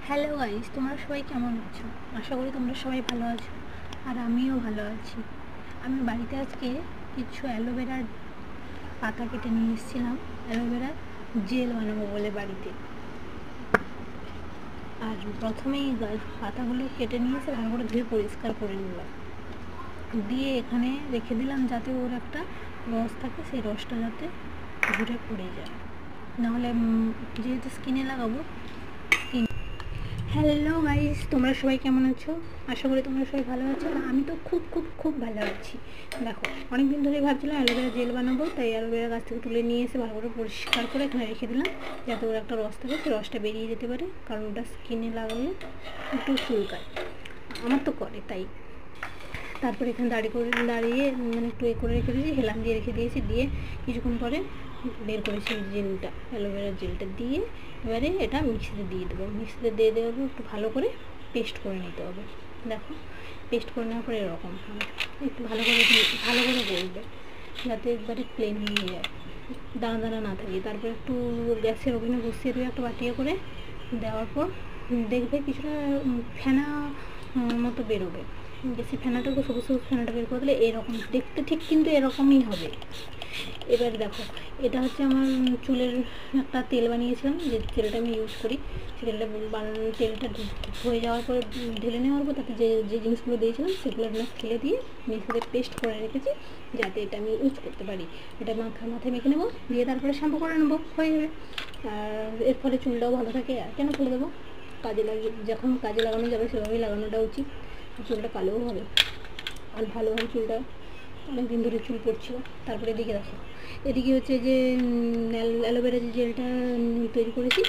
Hello guys, তোমরা সবাই কেমন আছো? আশা করি তোমরা সবাই ভালো আছো, আর আমিও ভালো আছি। আমি বাড়িতে আজকে কিছু অ্যালোভেরার পাতা কেটে নিয়ে এসেছিলাম অ্যালোভেরার জেল বানাবো বলে বাড়িতে। আর প্রথমেই পাতাগুলো কেটে নিয়ে এসে ভালো করে ধুয়ে পরিষ্কার করে নিলাম, দিয়ে এখানে রেখে দিলাম যাতে ওর একটা রস থাকে, সেই রসটা যাতে ঝরে পড়ে যায়, নাহলে যেহেতু স্কিনে লাগাবো। হ্যালো গাইস, তোমরা সবাই কেমন আছো? আশা করি তোমরা সবাই ভালো আছো। আর আমি তো খুব খুব খুব ভালো আছি। দেখো, অনেকদিন ধরে ভাবছিলাম অ্যালোভেরা জেল বানাবো, তাই অ্যালোভেরা গাছ থেকে তুলে নিয়ে এসে ভালো করে পরিষ্কার করে এখানে রেখে দিলাম যাতে ওর একটা রস থাকে, সেই রসটা বেরিয়ে যেতে পারে, কারণ ওটা স্কিনে লাগালে একটু চুলকায়, আমার তো করে তাই। তারপরে এখানে দাঁড়িয়ে একটু করে রেখে দিয়েছি, হেলান দিয়ে রেখে দিয়েছি, দিয়ে কিছুক্ষণ পরে বের করেছি জেলটা, অ্যালোভেরার জেলটা দিয়ে এবারে এটা মিক্সিতে দিয়ে দেবো। মিক্সিতে দিয়ে দেওয়ার পর একটু ভালো করে পেস্ট করে নিতে হবে। দেখো, পেস্ট করে নেওয়ার পরে এরকম হবে, একটু ভালো করে বলবে যাতে একবারে প্লেন হয়ে যায়, দানা দানা না থাকে। তারপর একটু গ্যাসের ওভেনে বসিয়ে দেবে একটা বাটিয়ে করে, দেওয়ার পর দেখবে কিছুটা ফেনা মতো বেরোবে। বেশি ফেনাটাকে সবুজ সবুজ ফেনাটা বের করে দিলে এরকম দেখতে, ঠিক কিন্তু এরকমই হবে। এবার দেখো, এটা হচ্ছে আমার চুলের একটা তেল বানিয়েছিলাম, যে তেলটা আমি ইউজ করি। তেলটা তেলটা হয়ে যাওয়ার পরে ঢেলে নেওয়ার পর তাতে যে যে জিনিসগুলো দিয়েছিলাম সেগুলো আমরা ফেলে দিয়ে মিক্সিতে পেস্ট করে রেখেছি যাতে এটা আমি ইউজ করতে পারি। এটা মাথায় মেখে নেবো, দিয়ে তারপরে শ্যাম্পু করে নেবো, হয়ে যাবে। আর এর ফলে চুলটাও ভালো থাকে, আর কেন ফেলে দেবো, যখন কাজে লাগানো যাবে সেভাবেই লাগানোটা উচিত। চুলটা কালোও হবে আর ভালো হয়, চুলটা অনেক দিন ধরে চুল পড়ছিল। তারপরে এদিকে দেখো, এদিকে হচ্ছে যে অ্যালোভেরা যে জেলটা তৈরি করেছি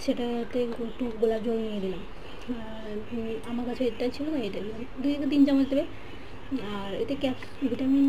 সেটাতে একটু গোলাপ জল নিয়ে দিলাম। আর আমার কাছে এটাই ছিল, এটাই দিলাম, 2 থেকে 3 চামচ দেবে। আর এতে ভিটামিন